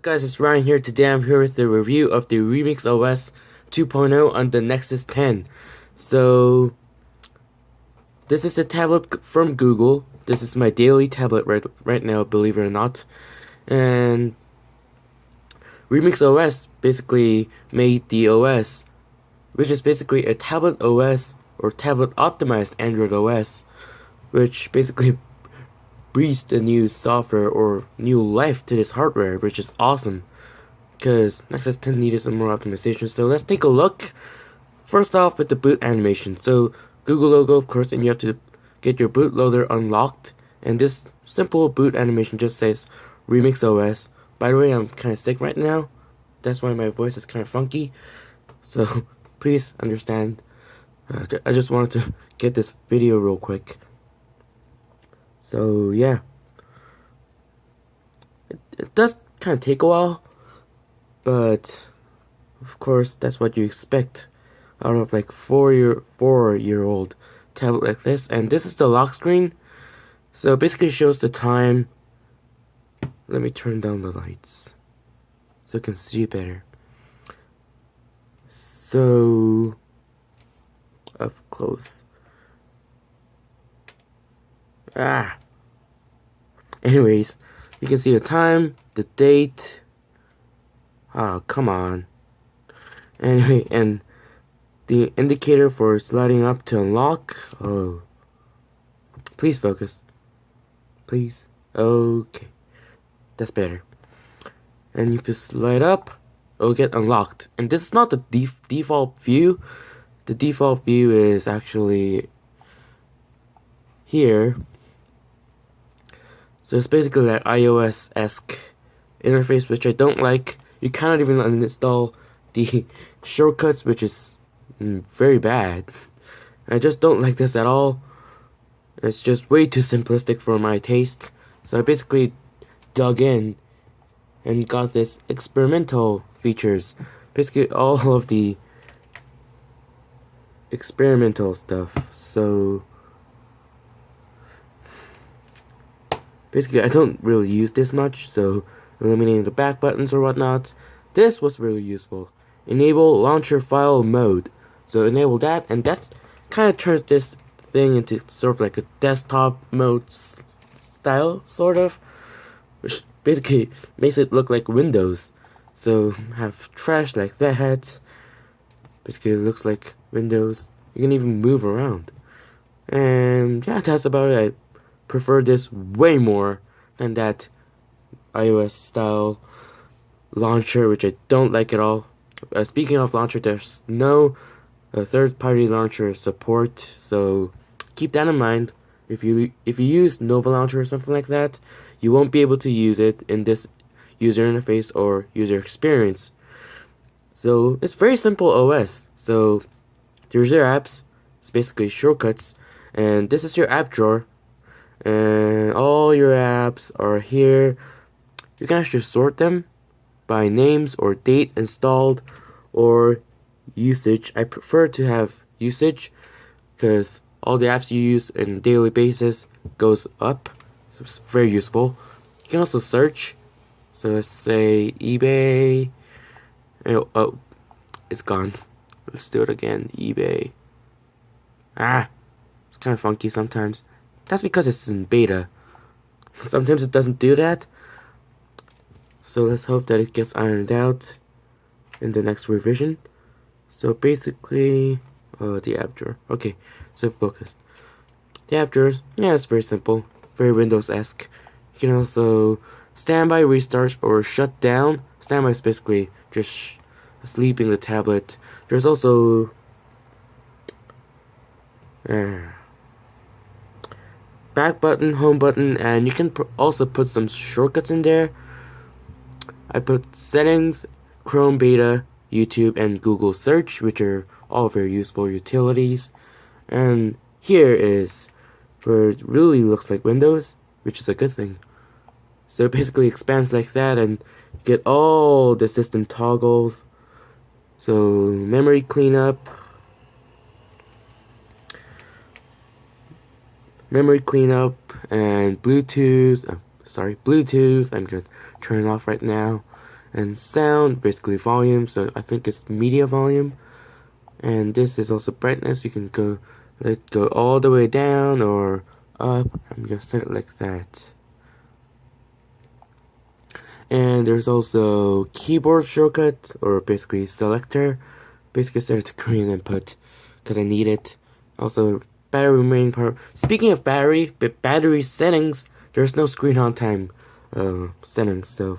Guys, it's Ryan here. Today I'm here with the review of the Remix OS 2.0 on the Nexus 10. So, this is a tablet from Google. This is my daily tablet right now, believe it or not. And Remix OS basically made the OS, which is basically a tablet OS or tablet optimized Android OS, which basically breathed a new software or new life to this hardware, which is awesome because Nexus 10 needed some more optimization. So let's take a look. First off, with the boot animation. So Google logo, of course, and you have to get your bootloader unlocked. And this simple boot animation just says Remix OS. By the way, I'm kind of sick right now. That's why my voice is kind of funky. So please understand. I just wanted to get this video real quick. So yeah, it does kind of take a while, but of course that's what you expect out of like four-year-old tablet like this. And this is the lock screen, so it basically shows the time. Let me turn down the lights so you can see better. So up close. Anyways, you can see the time, the date. Oh, come on. Anyway, and the indicator for sliding up to unlock. Oh, please focus. Please. Okay, that's better. And if you slide up, it'll get unlocked. And this is not the default view. The default view is actually here. So it's basically like iOS-esque interface, which I don't like. You cannot even uninstall the shortcuts, which is very bad. I just don't like this at all. It's just way too simplistic for my taste. So I basically dug in and got this experimental features. Basically all of the experimental stuff. So basically, I don't really use this much, so eliminating the back buttons or whatnot. This was really useful. Enable launcher file mode. So enable that, and that's kind of turns this thing into sort of like a desktop mode style, sort of, which basically makes it look like Windows. So have trash like that. Basically, it looks like Windows. You can even move around. And yeah, that's about it. I prefer this way more than that iOS style launcher, which I don't like at all. Speaking of launcher, there's no third-party launcher support, so keep that in mind. If you use Nova Launcher or something like that, you won't be able to use it in this user interface or user experience. So it's very simple OS. So there's your apps. It's basically shortcuts, and this is your app drawer. And all your apps are here. You can actually sort them by names or date installed or usage. I prefer to have usage because all the apps you use on a daily basis goes up, so it's very useful. You can also search. So let's say eBay. Oh, it's gone. Let's do it again. eBay. It's kind of funky sometimes. That's because it's in beta. Sometimes it doesn't do that. So let's hope that it gets ironed out in the next revision. So basically, the app drawer. Okay, so focus. The app drawer, yeah, it's very simple. Very Windows-esque. You can also standby, restart, or shut down. Standby is basically just sleeping the tablet. There's also back button, home button, and you can also put some shortcuts in there. I put settings, Chrome beta, YouTube, and Google search, which are all very useful utilities. And here is where it really looks like Windows, which is a good thing. So it basically expands like that, and you get all the system toggles. So memory cleanup, and Bluetooth. Bluetooth. I'm gonna turn it off right now. and sound, basically volume, so I think it's media volume. And this is also brightness. You can let it go all the way down or up. I'm gonna set it like that. And there's also keyboard shortcut, or basically selector. Basically set it to Korean input because I need it. Also battery remaining power. Speaking of battery settings, there's no screen on time settings, so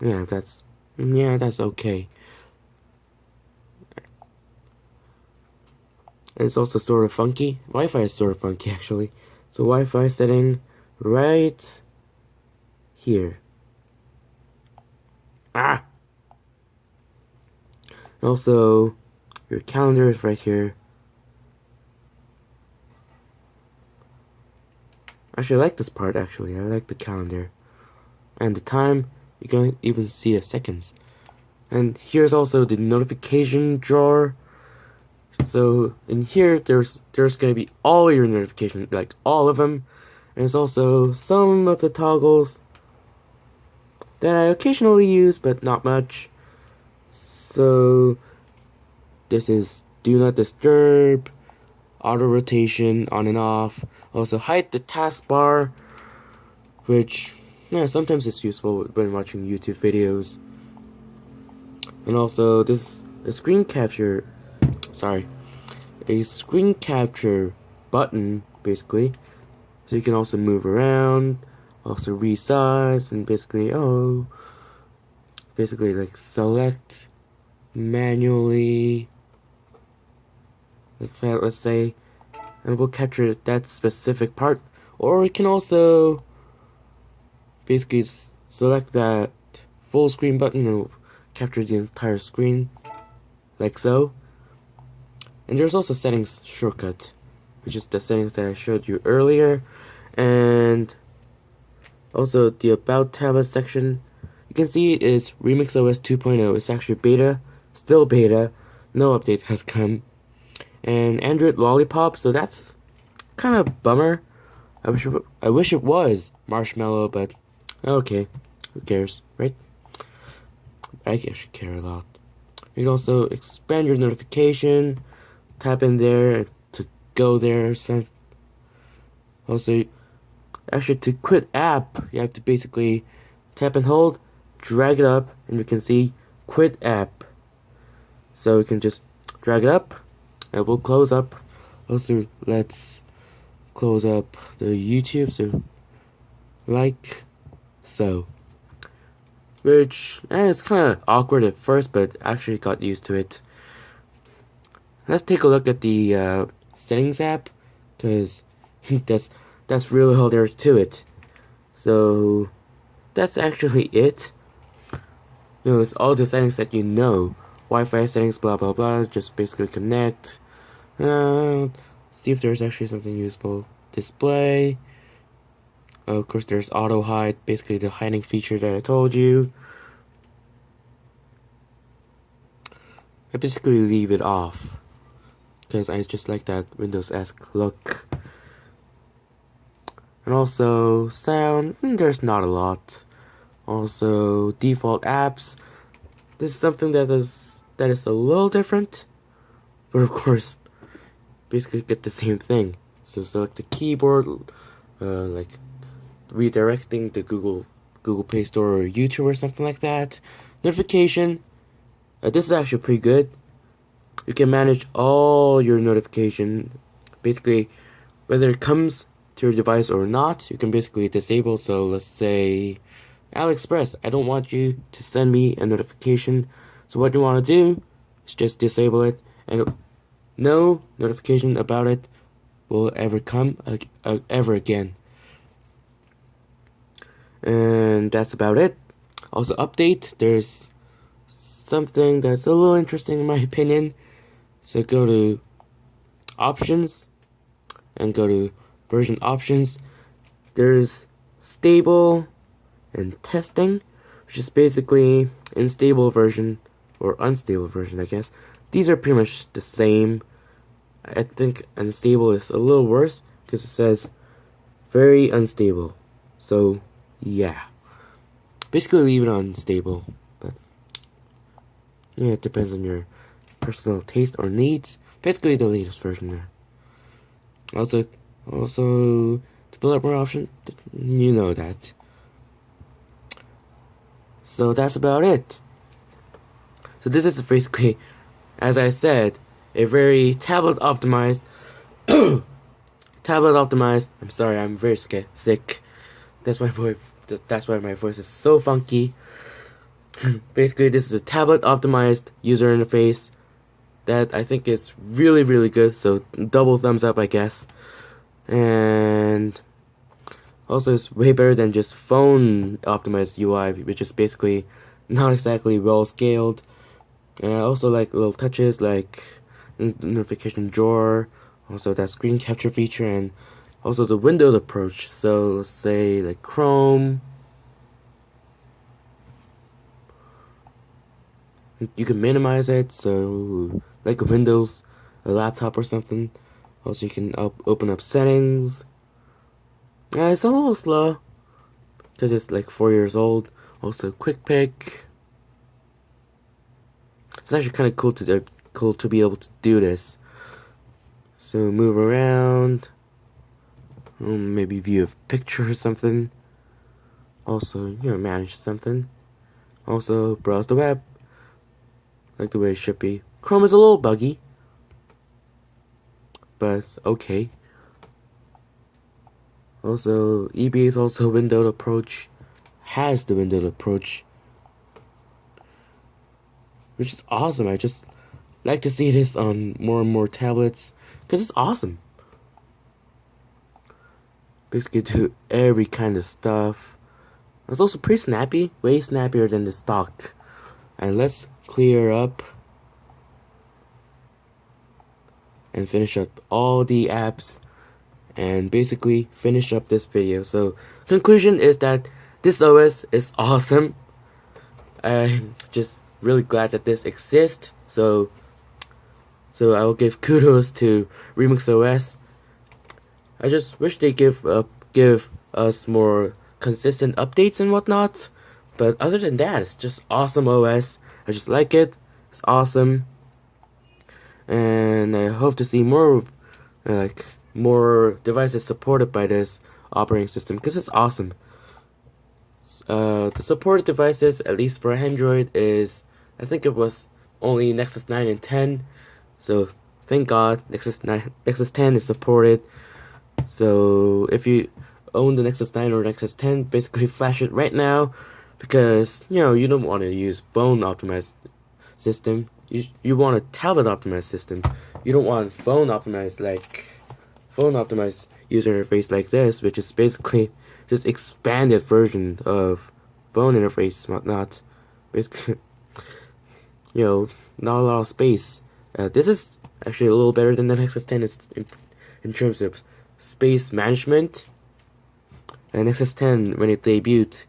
yeah, that's okay. And it's also sort of funky. Wi-Fi is sort of funky actually. So Wi-Fi setting right here. Also, your calendar is right here. Actually, I like this part actually. I like the calendar. And the time, you can even see the seconds. And here's also the notification drawer. So in here, there's gonna be all your notifications, like all of them. And there's also some of the toggles that I occasionally use, but not much. So this is do not disturb, auto rotation on and off. Also hide the taskbar, which sometimes it's useful when watching YouTube videos. And also this a screen capture button basically, so you can also move around, also resize, and basically like select manually like that, let's say, and we'll capture that specific part. Or we can also basically select that full screen button and capture the entire screen like so. And there's also settings shortcut, which is the settings that I showed you earlier. And also the about tablet section, you can see it is Remix OS 2.0. It's actually beta, still beta, no update has come. And Android Lollipop, so that's kind of bummer. I wish it was Marshmallow, but okay, who cares, right? I actually care a lot. You can also expand your notification, tap in there to go there. Also, actually to quit app, you have to basically tap and hold, drag it up, and you can see quit app. So you can just drag it up, and we'll close up. Also, let's close up the YouTube, so like so. Which it's kind of awkward at first, but actually got used to it. Let's take a look at the settings app, because that's really all there is to it. So that's actually it. It's all the settings that you know. Wi-Fi settings, blah blah blah. Just basically connect. See if there's actually something useful. Display. Of course, there's auto hide, basically the hiding feature that I told you. I basically leave it off because I just like that Windows-esque look. And also sound, there's not a lot. Also default apps. This is something that is a little different, but of course, basically get the same thing. So select the keyboard, like redirecting the Google Play Store or YouTube or something like that. Notification. This is actually pretty good. You can manage all your notification. Basically, whether it comes to your device or not, you can basically disable. So let's say AliExpress, I don't want you to send me a notification. So what you want to do is just disable it, and no notification about it will ever come ever again. And that's about it. Also update, there's something that's a little interesting in my opinion. So go to options and go to version options. There's stable and testing, which is basically unstable version or unstable version, I guess. These are pretty much the same. I think unstable is a little worse because it says very unstable. So yeah, basically leave it on stable. Yeah, it depends on your personal taste or needs. Basically, the latest version there. Also, developer option, you know that. So that's about it. So this is basically, as I said, a very tablet optimized. I'm sorry, I'm very sick. That's my voice. That's why my voice is so funky. Basically, this is a tablet optimized user interface that I think is really, really good. So double thumbs up, I guess. And also, it's way better than just phone optimized UI, which is basically not exactly well scaled. And I also like little touches like notification drawer, also that screen capture feature, and also the windowed approach. So let's say like Chrome. You can minimize it, so like a Windows, a laptop or something. Also, you can open up settings. It's a little slow because it's like 4 years old. Also, quick pick. It's actually kind of cool to be able to do this. So move around. Maybe view a picture or something. Also, manage something. Also, browse the web. Like the way it should be. Chrome is a little buggy, but okay. Also, EB is also windowed approach. Has the windowed approach, which is awesome. I just like to see this on more and more tablets because it's awesome. Basically, do every kind of stuff. It's also pretty snappy, way snappier than the stock. And let's clear up and finish up all the apps and basically finish up this video. So conclusion is that this OS is awesome. I'm just really glad that this exists. So I will give kudos to Remix OS. I just wish they give us more consistent updates and whatnot. But other than that, it's just awesome OS. I just like it. It's awesome. And I hope to see more devices supported by this operating system because it's awesome. The supported devices, at least for Android, is I think it was only Nexus 9 and 10. So thank God Nexus 10 is supported. So if you own the Nexus 9 or Nexus 10, basically flash it right now. Because, you don't want to use phone optimized system. You want a tablet optimized system. You don't want phone optimized user interface like this, which is basically just expanded version of phone interface and whatnot. Basically, not a lot of space. This is actually a little better than the Nexus 10 in terms of space management. And Nexus 10, when it debuted,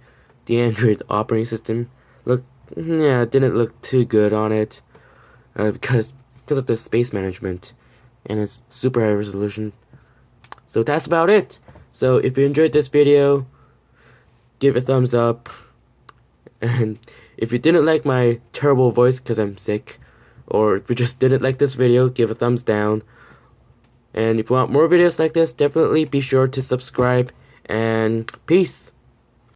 the Android operating system didn't look too good on it because of the space management and its super high resolution. So that's about it. So if you enjoyed this video, give it a thumbs up. And if you didn't like my terrible voice because I'm sick, or if you just didn't like this video, give a thumbs down. And if you want more videos like this, definitely be sure to subscribe. And peace.